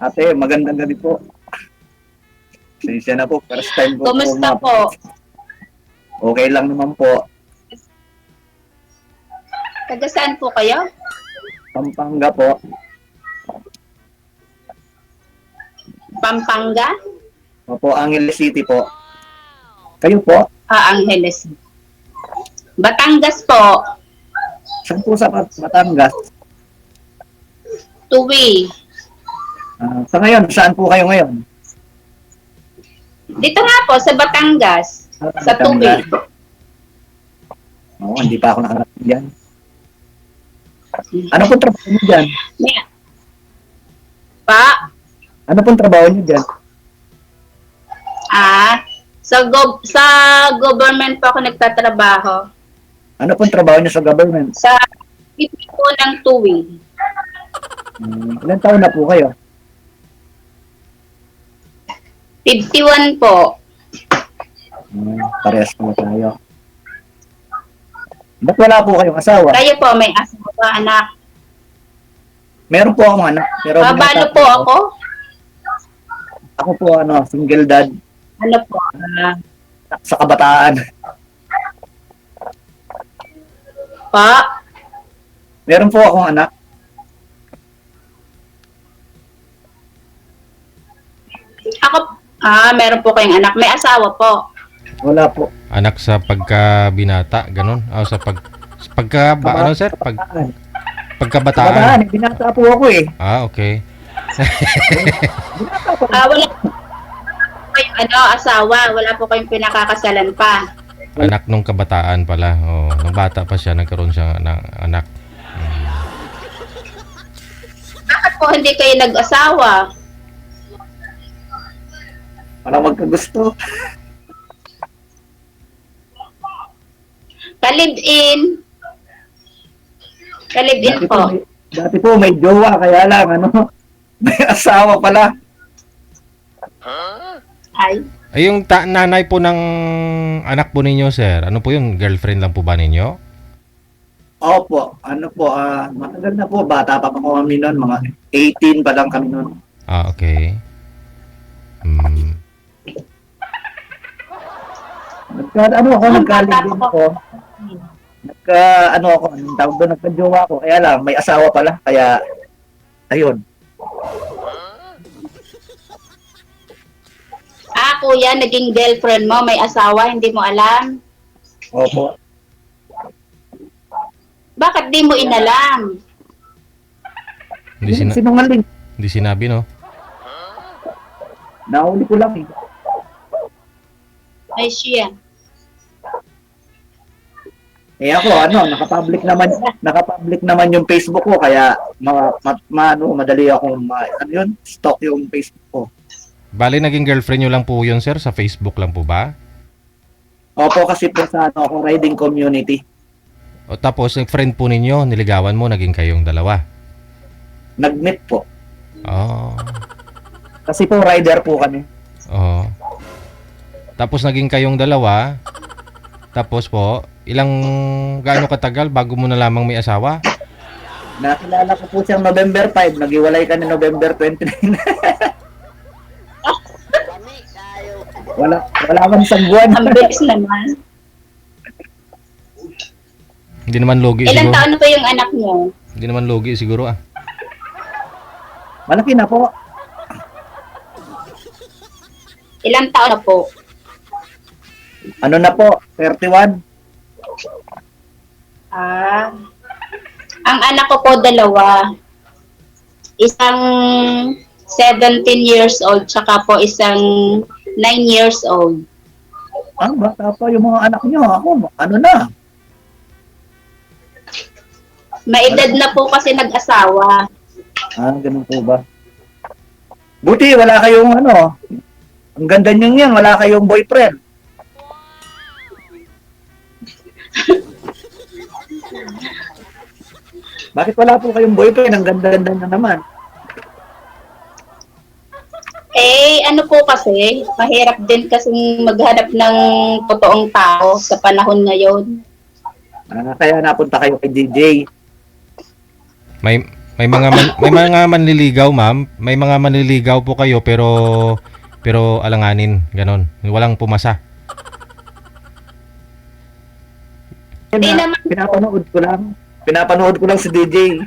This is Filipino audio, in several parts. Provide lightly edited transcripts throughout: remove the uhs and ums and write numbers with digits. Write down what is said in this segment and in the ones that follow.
Ate, magandang gabi po. Pasensya na po, first time po. Kumusta po? Okay lang naman po. Taga saan po kayo? Pampanga po. Pampanga? Opo, Angeles City po. Kayo po? Angeles. Batangas po. Saan po sa Batangas? Tuwi. Sa ngayon, saan po kayo ngayon? Dito nga po, sa Batangas. Sa Tuwi. Oo, hindi pa ako nakarating dyan. Ano pong trabaho niyo dyan? Pa? Ano pong trabaho niyo dyan? Sa government po ako nagtatrabaho. Ano pong trabaho niyo sa government? Sa BP po ng Tuwi. Ilan taon na po kayo? 51 po. Parehas po tayo. Ba't wala po kayong asawa? Kayo po, may asawa, anak. Meron po akong anak. Pero Babalo po ako? Ako po, single dad Ano po? sa kabataan. Pa? Meron po akong anak. Ako, meron po kayong anak. May asawa po. Wala po. Anak sa pagkabinata, ganun. O sa ano sir? Kabataan. Pagkabataan. Kabataan, binata po ako eh. Okay. Wala po kayong asawa. Wala po kayong pinakakasalan pa. Anak nung kabataan pala. Oh, nung bata pa siya, nagkaroon siya ng anak. Bakit po hindi kayo nag-asawa? Para magkagusto. Ka-live-in. Ka-live-in po. Dati po may jowa, kaya lang, may asawa pala. Ay. Ay, yung nanay po ng anak po ninyo, sir, ano po yun? Girlfriend lang po ba ninyo? Opo, matagal na po, bata pa po kami noon, mga 18 pa lang kami noon. Okay. Nagka-live-in ako. Anong tawag doon, nagka-jowa ako, kaya lang, may asawa pala, kaya, ayun. Kuya, naging girlfriend mo, may asawa, hindi mo alam? Opo. Bakit di mo inalam? Sinungaling. Hindi sinabi, no? Nahuli ko lang eh. Ay, siya. Ako, naka-public naman yung Facebook ko, kaya madali akong stalk yung Facebook ko. Bali, naging girlfriend nyo lang po yun, sir? Sa Facebook lang po ba? Opo, kasi po sa riding community. O tapos, yung friend po ninyo, niligawan mo, naging kayong dalawa? Nag-meet po. Oh. Kasi po, rider po kami. Oo. Tapos, naging kayong dalawa. Tapos po, gaano katagal bago mo na lamang may asawa? Nakilala ko po siyang November 5. Nag-iwalay kami November 29. Wala man isang buwan. Ang bilis naman. Hindi naman logi Ilang siguro. taon na po yung anak mo? Hindi naman logi siguro Malaki na po. Ilang taon na po? Ano na po? 31. Ang anak ko po dalawa. Isang 17 years old, tsaka po isang 9 years old. Bata pa yung mga anak niyo. Ako, na? May edad na po kasi nag-asawa. Ganun po ba? Buti, wala kayong ang ganda niyo yan, wala kayong boyfriend. Bakit wala po kayong boyfriend? Ang ganda-ganda na naman. Ano po kasi, mahirap din kasi maghanap ng totoong tao sa panahon ngayon. Kaya napunta kayo kay DJ. May mga manliligaw, ma'am. May mga manliligaw po kayo pero alanganin, ganon. Walang pumasa. Hindi naman. Pinapanood ko lang si DJ.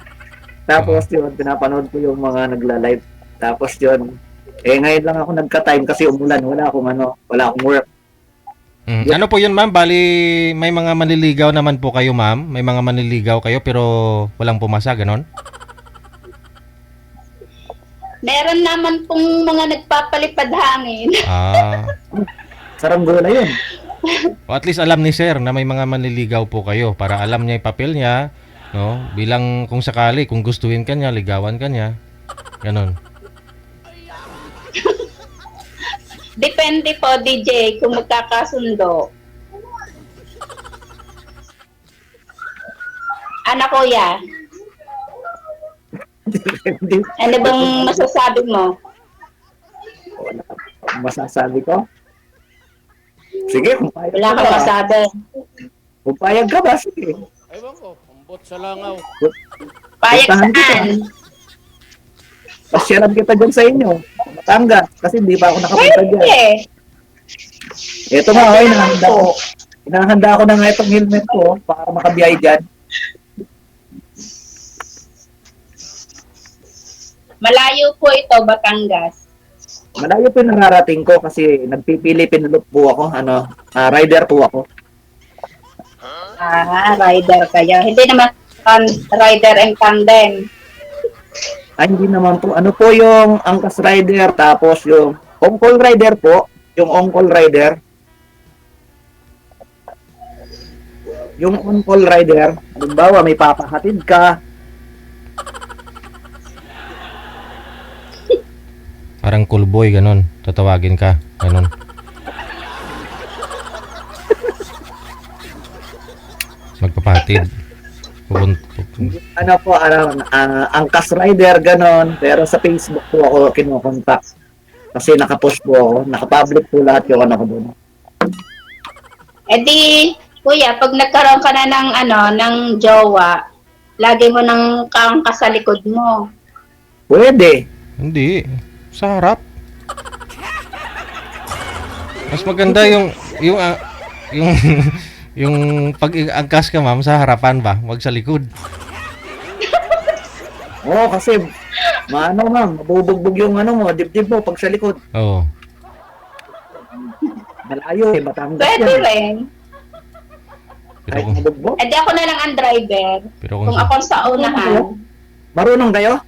Tapos yun, pinapanood ko yung mga nagla-live. Tapos yun, ngayon lang ako nagka-time kasi umulan. Wala akong work. Ano po yun, ma'am? Bali, may mga manliligaw naman po kayo, ma'am. May mga manliligaw kayo pero walang pumasa, ganon? Meron naman pong mga nagpapalipad hangin. Ah. Saranggola yun. O at least alam ni sir na may mga manliligaw po kayo para alam niya yung papel niya, no? Bilang kung sakali, kung gustuhin ka niya, ligawan ka niya. Ganon. Depende po, DJ, kung magkakasundo. Anak kuya, Hindi ano bang masasabi mo? masasabi ko. Sige, kung payag Wala ka kang ba? masabi. Kung payag ka ba, sige. Ewan ko, umbot sa langaw. Payag Puntahan kita. saan? Pasyaran kita dyan sa inyo. Batangas. Kasi hindi pa ako nakapunta dyan. Pwede. Ito nga, okay, hinahanda ko. Hinahanda ko na nga itong helmet ko para makabiyay dyan. Malayo po ito, Batangas. Malayo po yung nararating ko kasi nagpipili-pinulot po ako. Rider po ako. Rider kayo. Hindi naman rider and tandem. Ay, hindi naman po. Ano po yung angkas rider tapos yung on-call rider po. Yung on-call rider. Yung on-call rider, halimbawa may papahatid ka. Parang cool boy, ganon. Tatawagin ka, ganon. Magpapatid. Angkas rider, ganon. Pero sa Facebook po ako kinukontak. Kasi nakapost po ako. Nakapublic po lahat yung ano ko doon. Eh di, kuya, pag nagkaroon ka na ng jowa, lagi mo nang kaangkas sa likod mo. Pwede. Hindi. Sa harap. Mas maganda yung yung pag-angkas ka, ma'am, sa harapan ba? Huwag sa likod. Oo, kasi ma'am, mabubugbog yung dibdib mo pag sa likod. Oo. Malayo Batangas Pwede yan. rin. Pero Kahit kung, mabugbog. Eh di ako na lang ang driver. pero Kung ako sa unahan. Marunong kayo?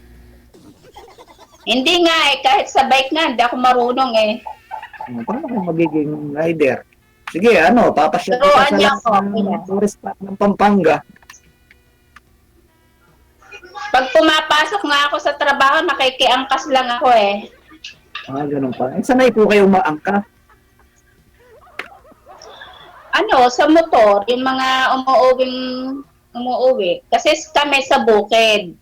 Hindi nga kahit sa bike nga, hindi ako marunong eh. Paano kung magiging rider? Sige, papasyal Turuan kita sa niyo lahat ako, ng kuya. tourist spot ng Pampanga. Pag pumapasok nga ako sa trabaho, nakikiangkas lang ako eh. Ganun pa. Sanay po kayo maangka. Sa motor, yung mga umuuwi. Kasi kami sa bukid.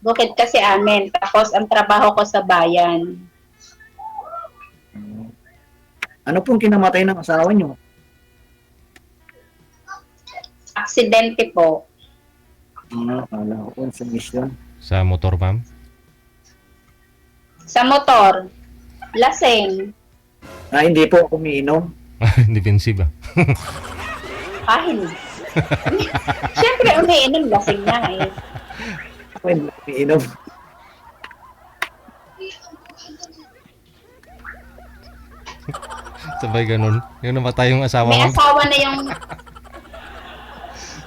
Bukid kasi amin. Tapos ang trabaho ko sa bayan. Ano pong kinamatay ng asawa nyo? Aksidente po. Kala ko po sa mission. sa motor, ma'am. Sa motor, lasing. Hindi po ako umiinom. Defensive ah. Hindi. Siyempre, umiinom, lasing na eh. Ako hindi umiinom. Sabay ganun. Yung namatay yung asawa May mo. asawa na yung...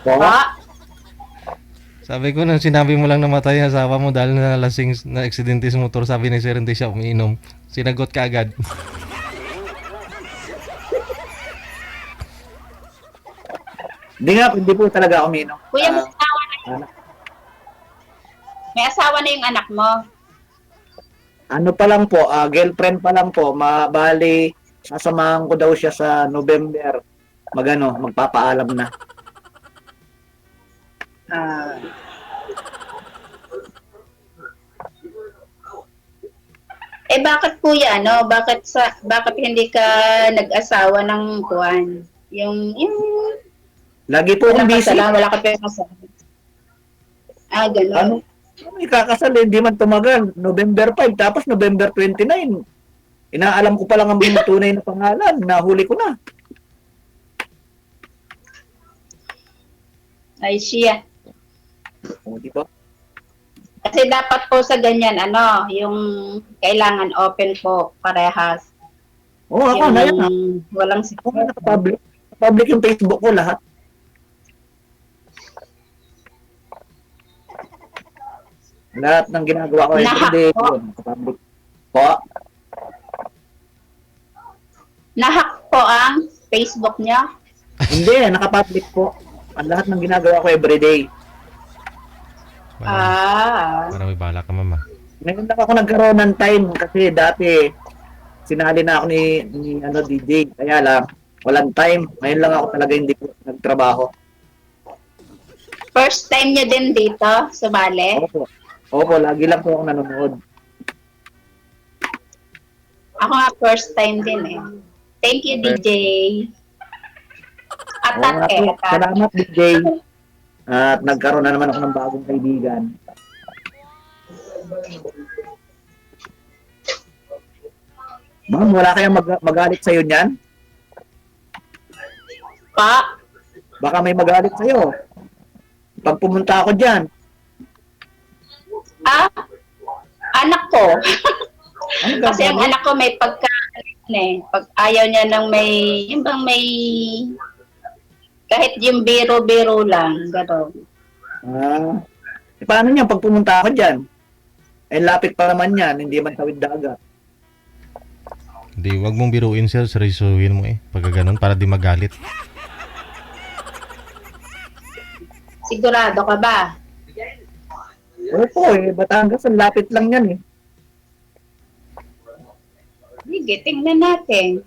Po? Sabi ko nang sinabi mo lang namatay yung asawa mo dahil na lasing na aksidente sa motor, sabi ni Sir hindi siya umiinom. Sinagot ka agad. Hindi po talaga ako umiinom. Kuya, may asawa na yung... May asawa na yung anak mo. Ano pa lang po, girlfriend pa lang po, bali, sasamahan ko daw siya sa November. Magpapaalam na. Bakit kuya, bakit hindi ka nag-asawa ng kuwan? Yung Lagi po akong busy. wala ka pa kasama. Ganun. Ano? May kakasal, hindi man tumagal. November 5, tapos November 29. Inaalam ko pa lang ang mga tunay na pangalan. Nahuli ko na. Ay siya. O, di ba? Kasi dapat po sa ganyan, ano, yung kailangan open po parehas. Oo, ako na yan. Yung walang Ako na nakapublic. Public yung Facebook ko lahat. Lahat ng ginagawa ko everyday, Lahat po? yun, nakapublic. Po, Nahack po ang Facebook niya. hindi, nakapublic po. Ang lahat ng ginagawa ko everyday. Para may bala ka, mama. Ngayon lang ako nagkaroon ng time kasi dati sinali na ako ni DJ. Kaya lang, walang time. Ngayon lang ako talaga hindi ko nagtrabaho. First time niya din dito, sumali. Opo. Opo, lagi lang po ako nanonood. Ako nga first time din eh. Thank you, DJ. Oo nga Atat eh, po. atat. Salamat DJ. At nagkaroon na naman ako ng bagong kaibigan. Ma'am, wala kayang magalit sa'yo niyan? Pa, Baka may magalit sa'yo. Pag pumunta ako dyan, anak ko. ano Kasi ang gagawin? anak ko may pag ayaw niya ng may, yung bang may, kahit yung biro-biro lang, gano'n. Paano niyan pag pumunta ako dyan? Eh, lapit pa naman yan, hindi man tawid dagat. Hindi, wag mong biruin, sir. Seryosohin mo eh. Pagka ganun, para di magalit. Sigurado ka ba? Opo Batangas, ang lapit lang yan eh. Sige, tingnan natin.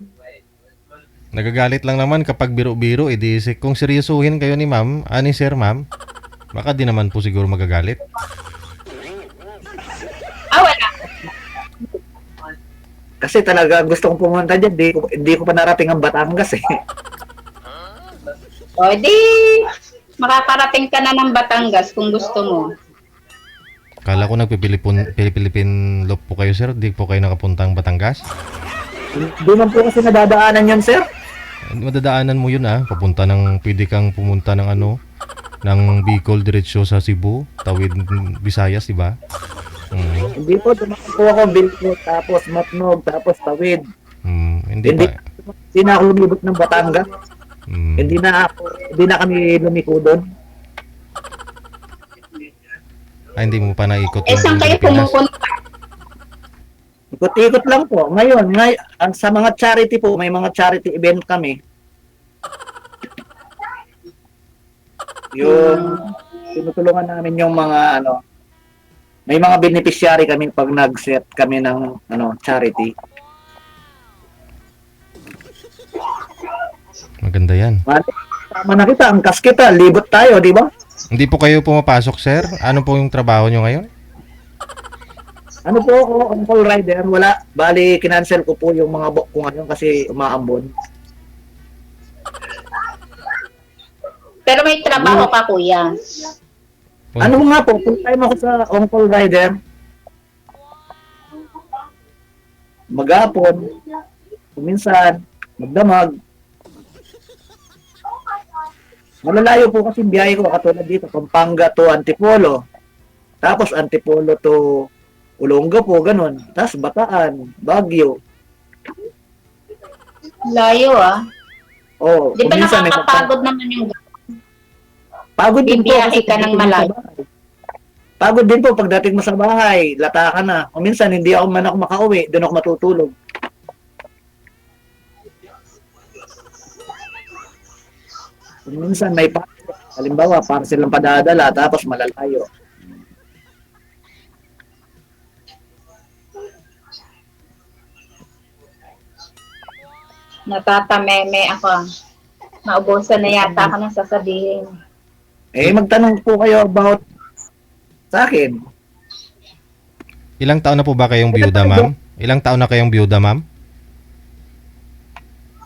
Nagagalit lang naman kapag biro-biro. Kung seryosohin kayo ni ma'am, ni sir, ma'am, baka di naman po siguro magagalit. Wala. Kasi talaga gusto kong pumunta dyan, hindi ko pa narating ang Batangas eh. O, di, makakarating ka na ng Batangas kung gusto mo. Kala ko nagpipilipin loob po kayo, sir. Di po kayo nakapuntang Batangas. Hindi man po kasi nadadaanan yun, sir. Madadaanan mo yun pwede kang pumunta ng ng Bicol diretsyo sa Cebu, tawid Visayas, di ba? Hindi po, dumaan po ako Bilco, tapos Matnog, tapos Tawid. Hindi Hindi, pa. hindi na ako lumibot ng Batangas. Hindi na kami lumiko doon. Hindi mo pa naikot Saan kayo Pilipinas. pumupunta? Ikot-ikot lang po. Ngayon, sa mga charity po, may mga charity event kami. Yung tinutulungan namin yung mga may mga beneficiary kami pag nag-set kami ng charity. Maganda yan. Tama na kita, angkas kita, libot tayo, di ba? Hindi po kayo pumapasok, sir? Ano po yung trabaho nyo ngayon? Ano po ako, on-call rider, wala. Bali, kinancel ko po yung mga book ko ngayon kasi umaambon. Pero may trabaho ka, kuya. Ano nga po, full time ako sa on-call rider. Maghapon, minsan, magdamag. Malalayo po kasi biyahe ko, katulad dito, Pampanga to Antipolo. Tapos Antipolo to Olonga po, ganun. Tapos Bataan, Baguio. Layo Oh, Di ba kuminsan may nakakapagod naman yung pagod din po bibiyahe kasi ka ng pagdating mo sa malayo? bahay. Pagod din po pagdating mo sa bahay, lata ka na. O minsan hindi ako makauwi, doon ako matutulog. Minsan may parcel, halimbawa parcel lang padadala tapos malalayo. Natatameme ako. Naubusan na yata ako ng sasabihin. Magtanong po kayo about sa akin. Ilang taon na po ba kayong byuda, ma'am? Ilang taon na kayong byuda, ma'am?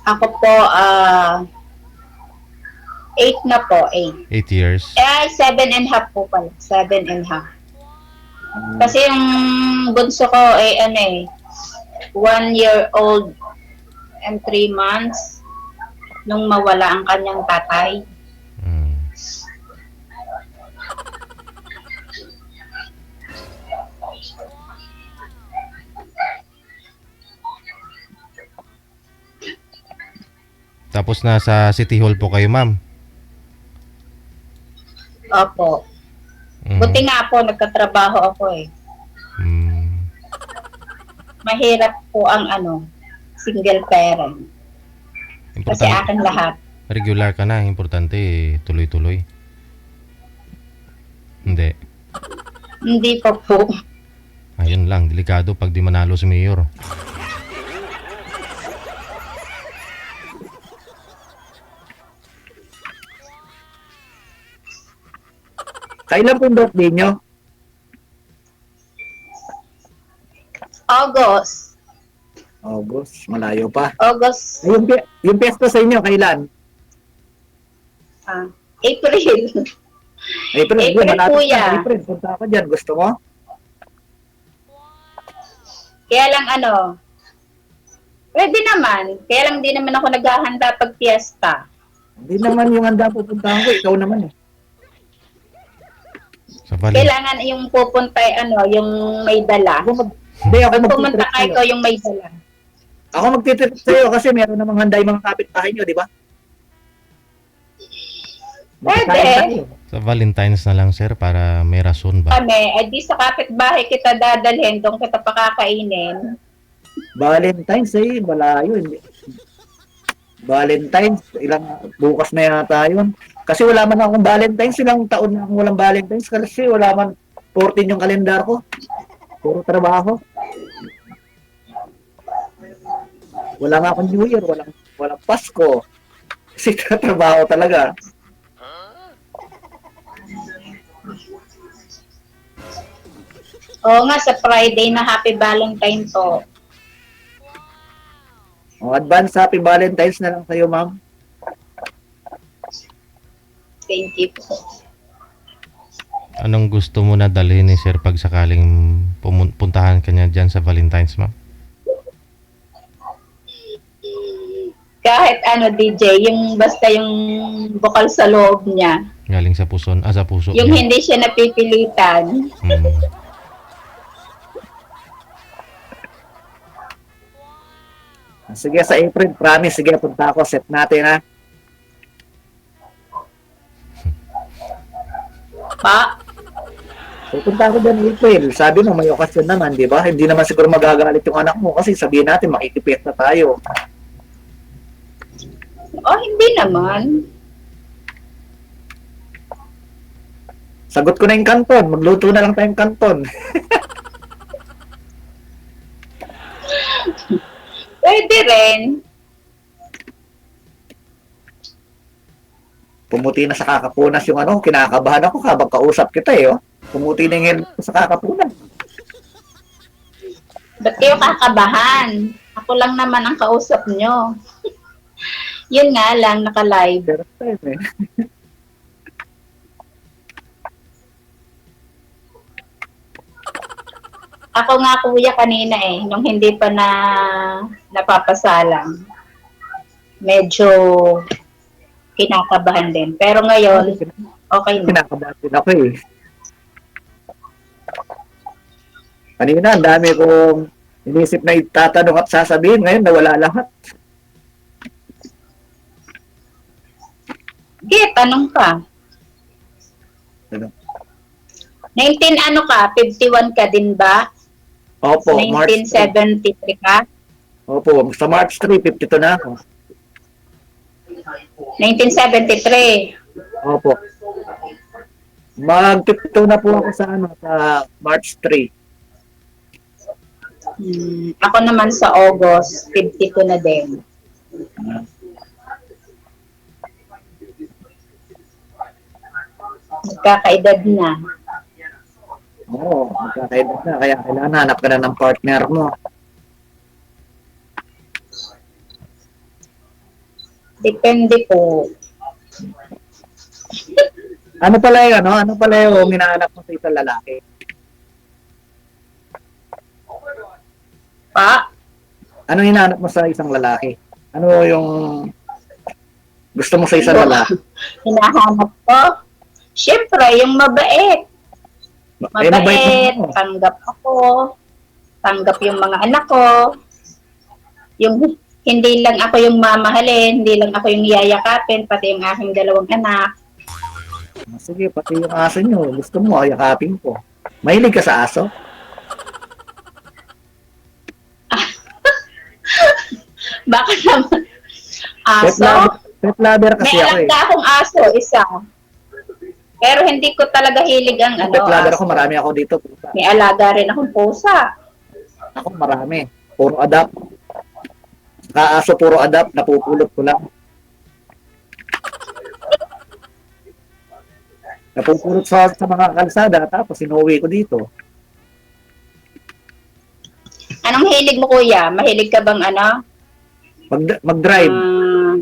Ako po, 8 na po, 8. 8 years. 7 and a half po pala. 7 and a half. Kasi yung bunso ko ay ano eh, 1 year old and 3 months nung mawala ang kanyang tatay. Mm. Tapos nasa City Hall po kayo, ma'am. Opo. Mhm. Buti nga po, nagkatrabaho ako eh. Mm. Mahirap po ang single parent. Kasi Importante, akin lahat. regular ka na, importante tuloy-tuloy. Hindi. Hindi pa po. Ayun lang, delikado pag di manalo si Mayor. Kailan po yung birthday nyo? August. August, malayo pa. August. Ay, yung piyesta sa inyo, kailan? April. April, April, malapit kuya. na. April, punta ako dyan. Gusto mo? Kaya lang pwede naman. Kaya lang di naman ako naghahanda pag fiesta. Hindi naman yung handa pupuntahan ko. Ikaw naman eh. Sa Valentine. Kailangan yung pupunta yung may dala. Hindi, ako Pag pumunta magtitrip ka, sa'yo. ikaw yung may dala. Ako magtitrip sa'yo kasi meron namang handa yung mga kapitbahay nyo, di ba? Pwede. Makikain tayo. Sa Valentine's na lang, sir, para may rason ba? Kami, di sa kapitbahay kita dadalhin, doon kita pakakainin. Valentine's eh, malayo. Hindi. Valentine's, bukas na yata yun. Kasi wala man akong Valentine's, ilang taon na akong walang Valentine's kasi wala man 14 yung kalendar ko. Puro trabaho. Wala nga akong New Year, walang Pasko. Kasi trabaho talaga. Oo nga, sa Friday na Happy Valentine to. Advance Happy Valentine's na lang sa'yo, ma'am. Thank you po. Anong gusto mo na dalhin ni sir pag sakaling puntahan ka niya dyan sa Valentine's, ma'am? Kahit DJ, basta yung bukal sa loob niya. Galing sa puso, sa puso Yung niya. hindi siya napipilitan. Mm. Sige, sa April, promise. Sige, punta ako. Set natin, ha? Pa, Pupunta ako dyan April. Sabi mo, may okasyon naman, di ba? Hindi naman siguro magagalit yung anak mo kasi sabihin natin, makikipit na tayo. hindi naman. Sagot ko na yung kanton. Magluto na lang tayong kanton. Pwede rin. Pumuti na sa kakapunas yung kinakabahan ako habang kausap kita eh, oh. Pumuti na yung helmet ko sa kakapunas. Ba't kayo kakabahan? Ako lang naman ang kausap nyo. Yun nga lang, naka-live. Pero time eh. Ako nga kuya kanina nung hindi pa napapasalang. Medyo kinakabahan din. Pero ngayon, okay na. Kinakabahan din ako eh. Kanina, ang dami kong inisip na itatanong at sasabihin. Ngayon, nawala lahat. Sige, tanong ka. Ano? 51 ka din ba? Opo, March 3. 1973 ka? Opo, sa March 3, 52 na ako. 1973. Opo. Mag-52 na po ako sa March 3. Ako naman sa August, 52 na din. Magkakaedad na. Oo, magkakaedad na. Kaya kailangan hanap ka na ng partner mo. Depende po. Ano pala yung hinahanap mo sa isang lalaki? Anong hinahanap mo sa isang lalaki? Ano yung gusto mo sa isang lalaki? Hinahanap ko. Siyempre, yung mabait. Eh, mabait Mabait, mo. tanggap ako, tanggap yung mga anak ko. Yung hindi lang ako yung mamahalin, hindi lang ako yung yayakapin, pati yung aking dalawang anak. Sige, pati yung aso nyo. Gusto mo, yakapin ko. Mahilig ka sa aso? Baka naman, Pet aso? lover, pet lover May kasi ako eh. alaga akong aso, isa. Pero hindi ko talaga hilig ang Pet lover aso. ako, marami ako dito. Pusa. May alaga rin akong pusa. Ako marami. Puro adapt. Sa aso, puro adapt. Napupulot ko lang. Napupulot sa mga kalsada. Tapos sinuwi ko dito. Anong hilig mo, kuya? Mahilig ka bang Mag-drive.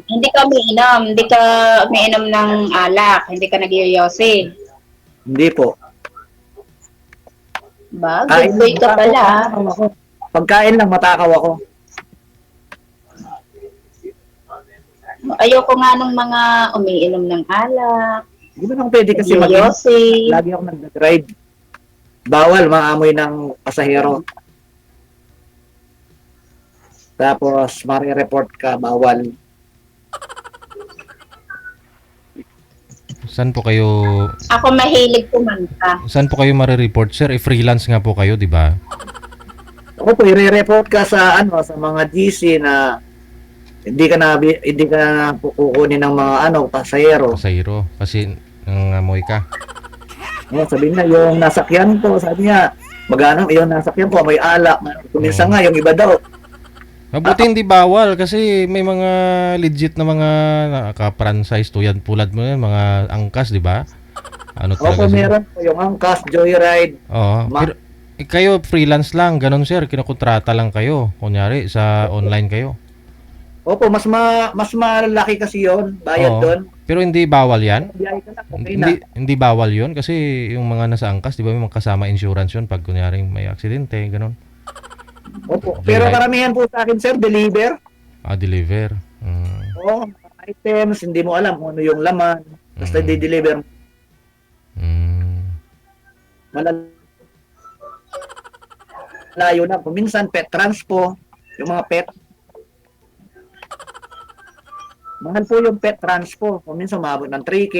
hindi ka umiinom, hindi ka umiinom ng alak, hindi ka nagyoyosi. Hindi po. Ba, good boy ka pala. Matakaw ako. Pagkain lang, matakaw ako. Ayoko nga nung mga umiinom ng alak, Hindi mo lang pwede kasi mag nagyoyosi. Lagi ako nag-drive. Bawal, maamoy ng pasahero. Tapos, mare-report ka, bawal. Saan po kayo Ako mahilig kumanta. Saan po kayo mare-report, sir? Freelance nga po kayo, di ba? Ako po, i-report ka sa sa mga GC na hindi ka na kukunin ng mga pasahero. Pasahero. Kasi nangamoy ka. Sabi niya, yung nasakyan ko, sabi niya, magano yung nasakyan ko, may alak. Kuminsan nga, yung iba daw. Mabuti hindi bawal kasi may mga legit na mga naka-franchise tulad pulad mo yan, mga angkas, di ba? Ano Opo, talaga sila? meron po yung angkas, joyride. Oo. Ma- Pero kayo freelance lang, ganun sir, kinukontrata lang kayo. Kunyari sa online kayo. Opo, mas malaki kasi yon bayad Oo. doon. Pero hindi bawal 'yan. Biyahe ka na, okay na. Hindi bawal 'yon kasi yung mga nasa angkas, 'di ba, may mga kasama insurance 'yon pag kunyaring may aksidente, ganun. Opo, pero Joyride. karamihan po sa akin, sir, deliver. Deliver. Oo, items, hindi mo alam kung ano yung laman. Basta Mm. di-deliver. Mm. Malayo na. Minsan, pet transpo. Yung mga pet. Mahal po yung pet transpo. Minsan, umabot ng 3K.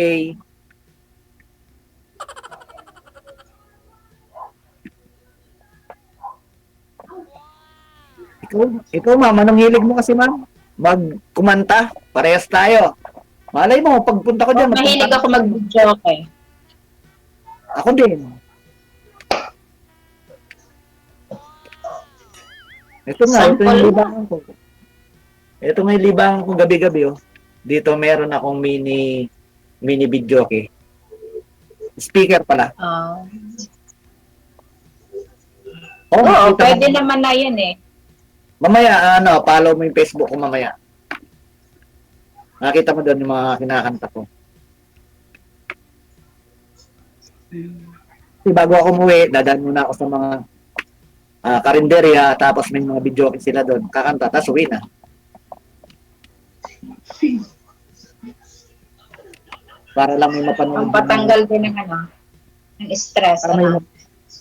Ikaw, ma'am, anong hilig mo kasi, ma'am? Magkumanta. Parehas tayo. Malay mo, pagpunta ko dyan, Mahilig ako mag-joke. Ako din. Ito nga, ito yung Sample. libangan ko. Ito nga yung libangan ko gabi-gabi, oh. Dito meron akong mini video, okay? Speaker pala. Oh, Oo, makita mo. pwede naman na yun eh. Mamaya, follow mo yung Facebook ko mamaya. Nakita mo doon yung mga kinakanta ko. Kasi bago ako umuwi, dadaan muna ako sa mga karinderya, tapos may mga video sila doon. Kakanta, tapos uwi na. Para lang may mapanood. Ang patanggal din ng ng stress.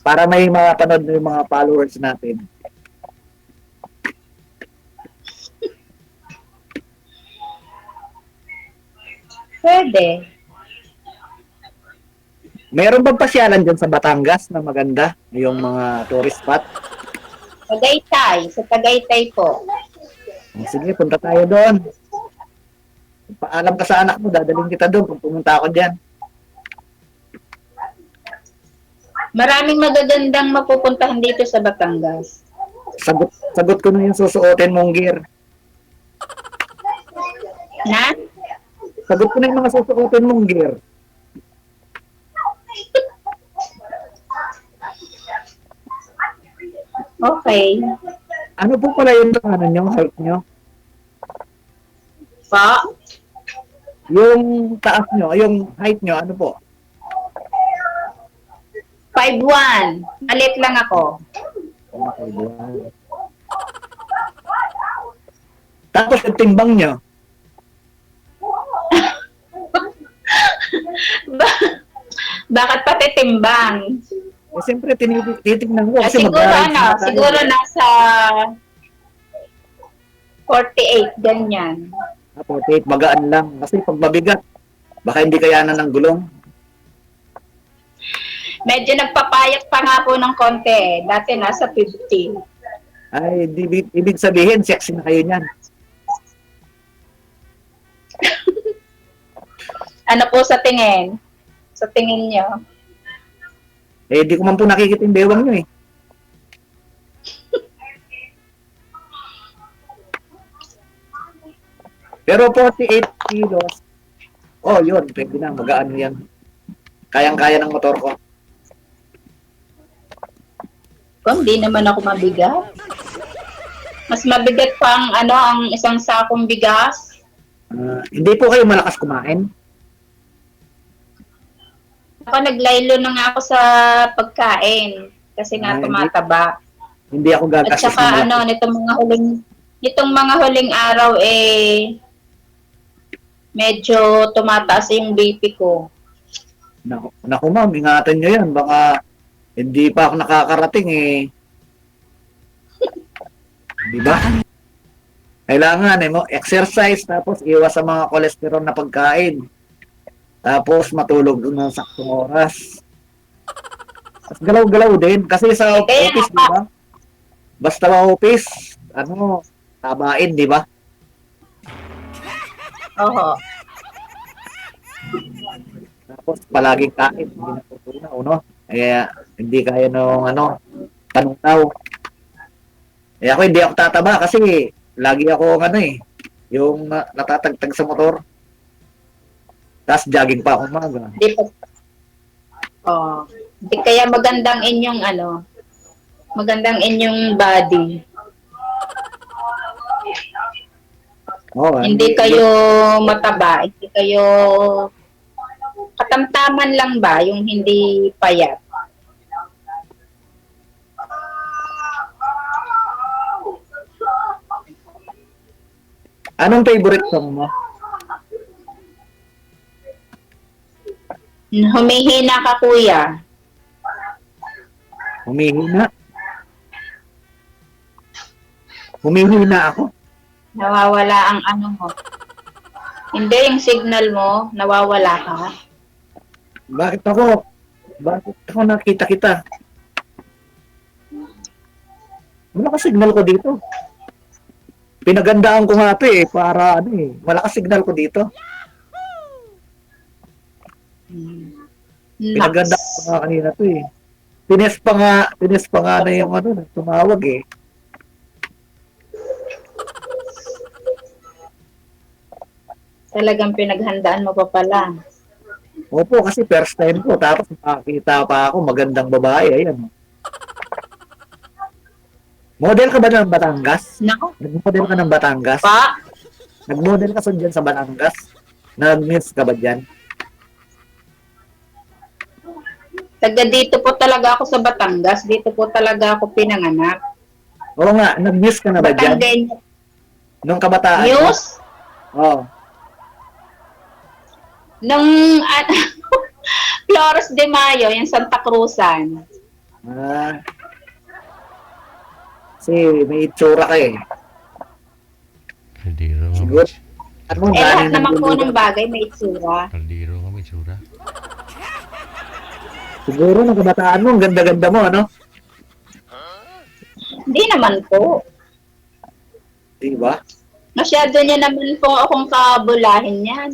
Para may mapanood yung mga followers natin. Pwede. Meron bang pasyalan dyan sa Batangas na maganda? Yung mga tourist spot? Tagaytay. Sa Tagaytay po. Sige, punta tayo doon. Paalam ka sa anak mo, dadaling kita doon kung pumunta ako dyan. Maraming magagandang mapupuntahan dito sa Batangas. Sagot ko na yung susuotin mong gear. Na? Sagot ko na yung mga susuotin mong gear. Okay. Ano po pala yung height nyo? Pa? Yung taas nyo, yung height nyo, ano po? 5'1". Alit lang ako. Okay, Tapos yung timbang nyo, Bakit pati timbang? eh siyempre titignan ko kasi Siguro magkakaroon tayo. siguro nasa 48, ganyan. 48, magaan lang. Kasi pag mabigat, baka hindi kayanan ng gulong. Medyo nagpapayat pa nga po ng konti. Dati nasa 50. Ay, ibig sabihin, sexy na kayo niyan. Ano po sa tingin? Sa tingin nyo? Eh, di ko man po nakikita yung bewang nyo eh. Pero 48 kilos, oh yun, pwede na, magaan yan. Kayang-kaya ng motor ko. Kung di naman ako mabigat. Mas mabigat pa ang isang sakong bigas. Hindi po kayo malakas kumain. Ako naglaylo na nga ako sa pagkain. Kasi nga Hindi. tumataba. Hindi ako At gagastos saka nitong mga huling araw medyo tumataas yung BP ko. Naku ma'am, ingatan nyo yan. Baka hindi pa ako nakakarating eh. Di ba? Kailangan mo exercise tapos iwas sa mga cholesterol na pagkain. Tapos matulog ng saktong oras. Tapos galaw-galaw din. Kasi sa office, di ba? Basta sa office, tabain, di ba? Oho. Tapos palaging kain, hindi natutunaw, no? Kaya hindi kaya nung panutaw. Eh ako hindi ako tataba kasi lagi ako yung natatagtag sa motor. Tapos jogging pa ako umaga. Di pa. Di kaya magandang inyong body. Oh, Hindi kayo mataba, hindi kayo katamtaman lang ba yung hindi payat. Anong favorite song mo? Humihina ka, kuya. Humihina. Humihina ako. Nawawala ang mo. Hindi, yung signal mo, nawawala ka. Bakit ako nakita kita? Malakas signal ko dito. Pinagandaan ko nga ito para malakas signal ko dito. Pinaganda ko nga kanina to eh. Pines pa nga na yung tumawag eh. Talagang pinaghandaan mo pa pala. Opo, kasi first time ko. Tapos makakita pa ako, magandang babae. Ayan. Model ka ba ng Batangas? Nako, Nag-model ka ng Batangas? pa. Nag-model ka dyan sa Batangas? Nag-miss ka ba dyan? Taga dito po talaga ako sa Batangas. Dito po talaga ako pinanganak. Oo nga, nag-miss ka na ba dyan? Batangan Nung kabataan mo? News? Oo. Nung Flores de Mayo, yung Santa Cruzan. Kasi may itsura ka eh. Kaldero nga Siguro. may Lahat naman po ng bagay may itsura. Kaldero nga may tsura. Siguro nung kabataan mo, ang ganda-ganda mo, Hindi naman po. Di ba? Masyado niya naman po akong kabulahin yan.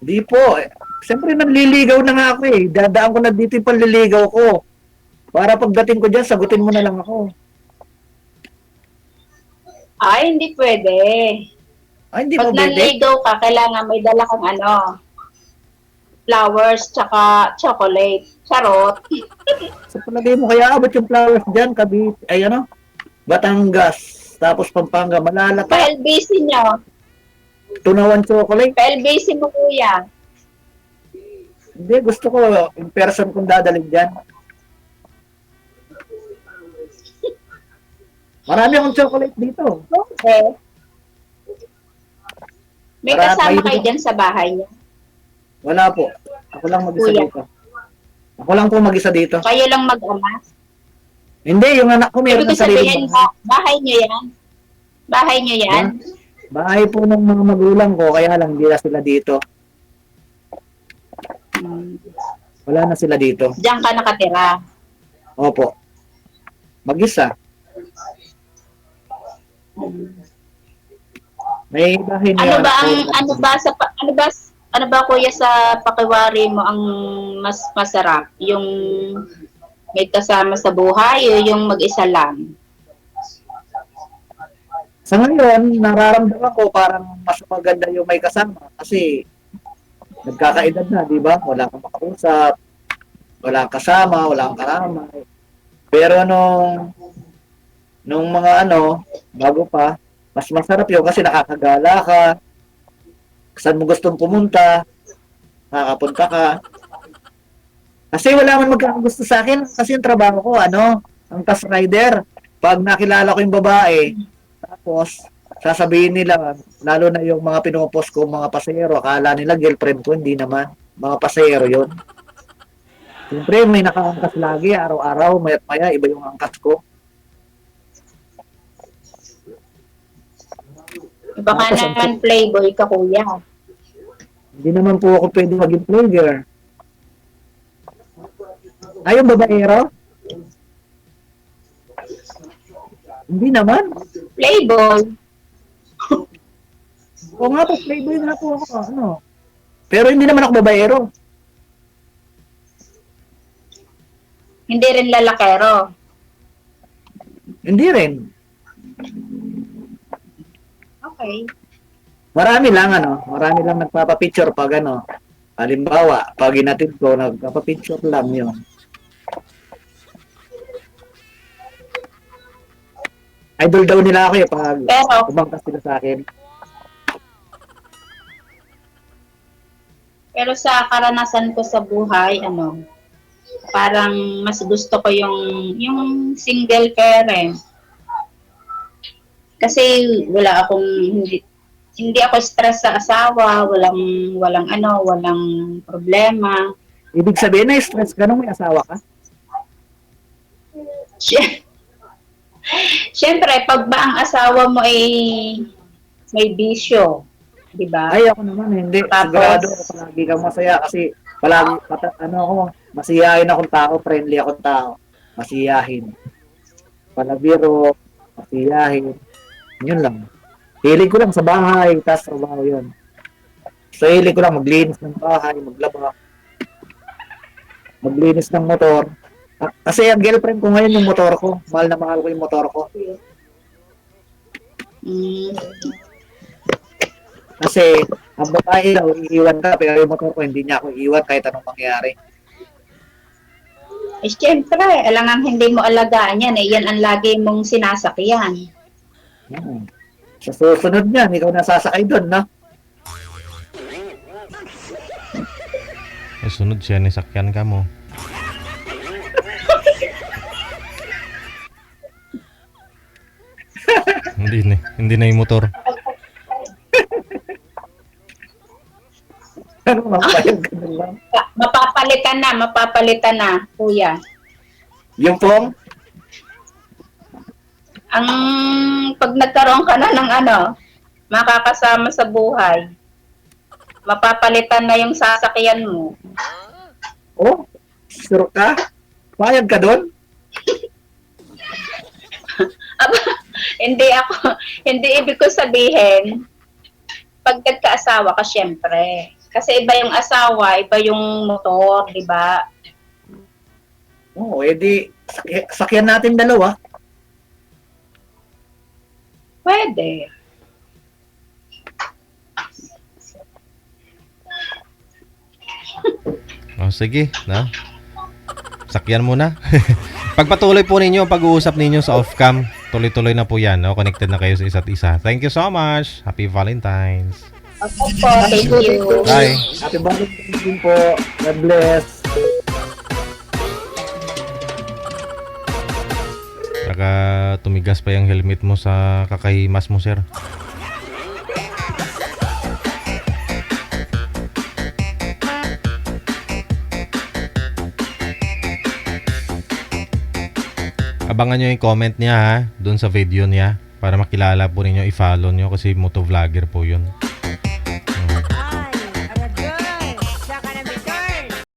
Di po. Siyempre, nanliligaw na nga ako eh. Dadaan ko na dito yung panliligaw ko. Para pagdating ko dyan, sagutin mo na lang ako. Ay, hindi pwede. Ay, hindi Pag mo pwede. nanligaw ka, kailangan may dala kang flowers, tsaka chocolate. Charot. Sa palagay mo, kaya abot yung flowers dyan, Batangas. Tapos Pampanga, malalata. Pa-LBC nyo. Tunawan chocolate. Pa-LBC mo, kuya. Hindi, gusto ko in person kung dadalhin dyan. Marami akong chocolate dito. Okay. May Para kasama kayo- kayo dyan sa bahay niyo. Wala po. Ako lang mag-isa Kuya. dito. Ako lang po mag-isa dito. Kayo lang mag-ama. Hindi, yung anak ko meron Ibig ng sariling sabihin, bahay. bahay niyo yan? Bahay niyo yan? Bahay po ng mga magulang ko, kaya lang hindi na sila dito. Hmm. Wala na sila dito. Diyan ka nakatira. Opo. Mag-isa. May bahay na Ano yung ba anak ang ko. ano ba kuya sa pakiwari mo ang mas masarap? Yung may kasama sa buhay o yung mag-isa lang? Sa ngayon, nararamdaman ko parang mas maganda yung may kasama kasi nagkakaedad na, di ba? Wala kang makausap, wala kang kasama, wala kang karamay. Pero nung mga bago pa, mas masarap yun kasi nakakagala ka. Saan mo gustong pumunta, nakakapunta ka. Kasi wala man magkakagusto sa akin kasi yung trabaho ko, ang task rider. Pag nakilala ko yung babae, tapos sasabihin nila, lalo na yung mga pinupost ko, mga pasahero, akala nila girlfriend ko, hindi naman. Mga pasahero yun. Siyempre, may nakaangkas lagi, araw-araw, maya't maya, iba yung angkas ko. Baka Tapos, naman playboy ka kuya. Hindi naman po ako pwede maging player. Ay, yung babaero? Hindi naman. Playboy. O nga po, playboy nga po ako. Pero hindi naman ako babaero. Hindi rin lalakero. Hindi rin. Okay. Marami lang nagpapapicture pag halimbawa, pag inatid ko, nagpapapicture lang yun. Idol daw nila ako pag Pero, umangkas sila sa akin. pero sa karanasan ko sa buhay, parang mas gusto ko yung single parent. Kasi wala akong hindi ako stress sa asawa, walang problema. Ibig sabihin na stress ka nung may asawa ka? Siyempre, pag ba ang asawa mo ay may bisyo, di ba? Ay, ako naman, hindi. Tapos- Sigurado, palagi kang masaya kasi palagi, masiyahin akong tao, friendly akong tao. Masiyahin. Palabiro, masiyahin. Yun lang. Hilig ko lang sa bahay, tas trabaho yun. So, hilig ko lang maglinis ng bahay, maglaba, maglinis ng motor. Kasi ang girlfriend ko ngayon yung motor ko. Mahal na mahal ko yung motor ko. Mm, Kasi ang babae daw, iiwan ka, pero yung motor ko hindi niya ako iiwan kahit anong mangyari. siyempre, alangang hindi mo alagaan yan. Yan ang lagi mong sinasakyan. Sa susunod niyan, ikaw nasasakay doon, no? Sunod siya, nisakyan ka mo. Hindi na yung motor. Ano mapayag ka na lang. Mapapalitan na, kuya. Yung pong, Ang pag nagkaroon ka na ng makakasama sa buhay, mapapalitan na yung sasakyan mo. sure ka? Payag ka doon? Hindi ibig ko sabihin, pag nagkaasawa ka, syempre. Kasi iba yung asawa, iba yung motor, di ba? Oo, edi, sakyan natin dalawa. Pwede. Sige, no? Sakyan mo na. Pagpatuloy po ninyo ang pag-uusap ninyo sa off-cam, tuloy-tuloy na po yan, no? Connected na kayo sa isa't isa. Thank you so much. Happy Valentine's. Okay po, thank you. Bye. Happy Valentine's din po. God bless. Baka tumigas pa yung helmet mo sa kakahimas mo, sir. Abangan nyo yung comment niya ha, doon sa video niya. Para makilala po ninyo, i-follow nyo kasi motovlogger po yun.